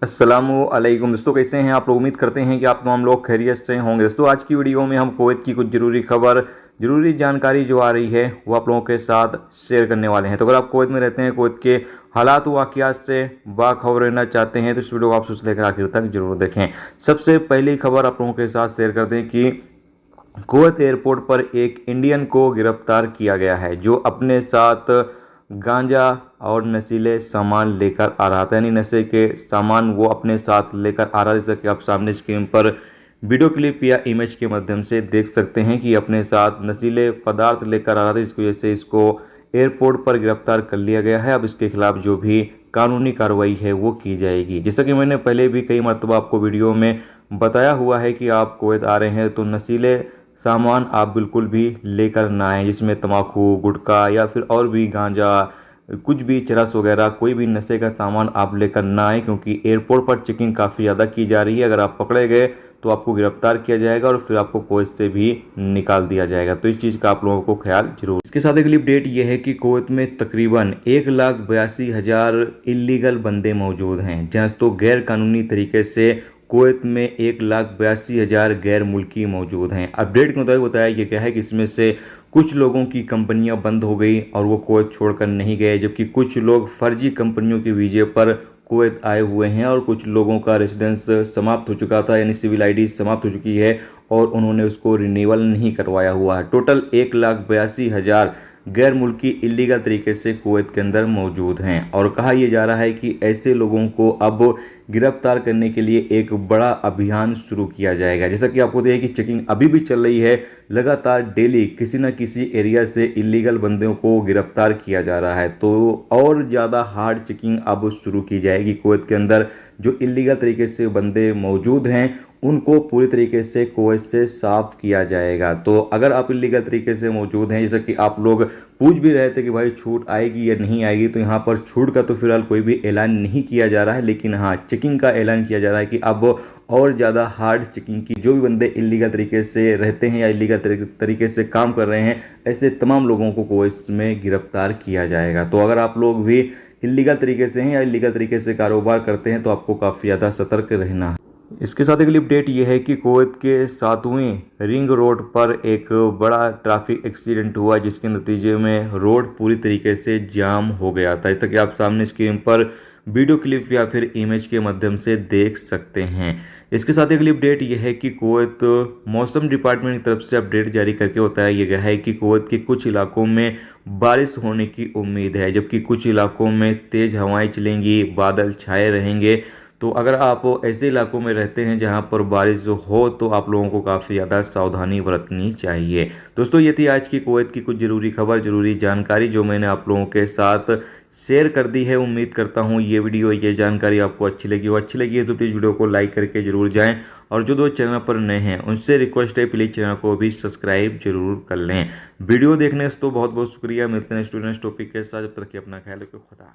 अस्सलामुअलैकुम दोस्तों, कैसे हैं आप लोग। उम्मीद करते हैं कि आप तमाम लोग खैरियत से होंगे। दोस्तों आज की वीडियो में हम कुवैत की कुछ ज़रूरी खबर, ज़रूरी जानकारी जो आ रही है वो आप लोगों के साथ शेयर करने वाले हैं। तो अगर आप कुवैत में रहते हैं, कुवैत के हालात वाक़ियात से बाखबर रहना चाहते हैं तो इस वीडियो को आप शुरू से लेकर आखिर तक जरूर देखें। सबसे पहली खबर आप लोगों के साथ शेयर कर दें कि कुवैत एयरपोर्ट पर एक इंडियन को गिरफ्तार किया गया है जो अपने साथ गांजा और नशीले सामान लेकर आ रहा था। यानी नशे के सामान वो अपने साथ लेकर आ रहा था, जैसा कि आप सामने स्क्रीन पर वीडियो क्लिप या इमेज के माध्यम से देख सकते हैं कि अपने साथ नशीले पदार्थ लेकर आ रहा था। इसकी वजह से इसको एयरपोर्ट पर गिरफ्तार कर लिया गया है। अब इसके खिलाफ जो भी कानूनी कार्रवाई है वो की जाएगी। जैसा कि मैंने पहले भी कई मरतबा आपको वीडियो में बताया हुआ है कि आप कुवैत आ रहे हैं तो नशीले सामान आप बिल्कुल भी लेकर ना आएँ, जिसमें तम्बाकू, गुटखा या फिर और भी गांजा, कुछ भी चरस वगैरह कोई भी नशे का सामान आप लेकर ना आएँ, क्योंकि एयरपोर्ट पर चेकिंग काफ़ी ज़्यादा की जा रही है। अगर आप पकड़े गए तो आपको गिरफ्तार किया जाएगा और फिर आपको कुवैत से भी निकाल दिया जाएगा। तो इस चीज़ का आप लोगों को ख्याल जरूर। इसके साथ अगली अपडेट ये है कि कुवैत में तकरीबन 1,82,000 इलीगल बंदे मौजूद हैं, जहाँ तो गैर कानूनी तरीके से कुवैत में 1,82,000 गैर मुल्की मौजूद हैं। अपडेट के मुताबिक बताया यह गया है कि इसमें से कुछ लोगों की कंपनियां बंद हो गई और वो कुवैत छोड़कर नहीं गए, जबकि कुछ लोग फर्जी कंपनियों के वीजे पर कुवैत आए हुए हैं और कुछ लोगों का रेजिडेंस समाप्त हो चुका था, यानी सिविल आईडी समाप्त हो चुकी है और उन्होंने उसको रिन्यूअल नहीं करवाया हुआ है। टोटल 1,82,000 गैर मुल्की इलीगल तरीके से कुवैत के अंदर मौजूद हैं और कहा यह जा रहा है कि ऐसे लोगों को अब गिरफ्तार करने के लिए एक बड़ा अभियान शुरू किया जाएगा। जैसा कि आपको देखिए कि चेकिंग अभी भी चल रही है, लगातार डेली किसी न किसी एरिया से इलीगल बंदों को गिरफ्तार किया जा रहा है। तो और ज़्यादा हार्ड चेकिंग अब शुरू की जाएगी। कुवैत के अंदर जो इलीगल तरीके से बंदे मौजूद हैं उनको पूरी तरीके से कुवैत से साफ किया जाएगा। तो अगर आप इलीगल तरीके से मौजूद हैं, जैसा कि आप लोग पूछ भी रहे थे कि भाई छूट आएगी या नहीं आएगी, तो यहाँ पर छूट का तो फिलहाल कोई भी ऐलान नहीं किया जा रहा है, लेकिन हाँ चेकिंग का ऐलान किया जा रहा है कि अब और ज़्यादा हार्ड चेकिंग की। जो भी बंदे इलीगल तरीके से रहते हैं या इलीगल तरीके से काम कर रहे हैं, ऐसे तमाम लोगों को कुवैत में गिरफ्तार किया जाएगा। तो अगर आप लोग भी इलीगल तरीके से हैं या इलीगल तरीके से कारोबार करते हैं तो आपको काफ़ी ज़्यादा सतर्क रहना है। इसके साथ अगली अपडेट ये है कि कुवैत के 7वें रिंग रोड पर एक बड़ा ट्रैफिक एक्सीडेंट हुआ, जिसके नतीजे में रोड पूरी तरीके से जाम हो गया था। जैसा कि आप सामने स्क्रीन पर वीडियो क्लिप या फिर इमेज के माध्यम से देख सकते हैं। इसके साथ अगली अपडेट यह है कि कुवैत मौसम डिपार्टमेंट की तरफ से अपडेट जारी करके बताया गया है कि कुवैत के कुछ इलाकों में बारिश होने की उम्मीद है, जबकि कुछ इलाकों में तेज़ हवाएं चलेंगी, बादल छाए रहेंगे। तो अगर आप ऐसे इलाकों में रहते हैं जहां पर बारिश हो तो आप लोगों को काफ़ी ज़्यादा सावधानी बरतनी चाहिए। दोस्तों ये थी आज की कुवैत की कुछ ज़रूरी खबर, ज़रूरी जानकारी जो मैंने आप लोगों के साथ शेयर कर दी है। उम्मीद करता हूँ ये वीडियो, ये जानकारी आपको अच्छी लगी हो। अच्छी लगी है तो प्लीज़ वीडियो को लाइक करके ज़रूर जाएँ और जो दो चैनल पर नए हैं उनसे रिक्वेस्ट है प्लीज़ चैनल को भी सब्सक्राइब जरूर कर लें। वीडियो देखने से तो बहुत बहुत शुक्रिया। मिलते हैं स्टूडेंट्स टॉपिक के साथ, जब तक कि अपना ख्याल रखिए। खुदा।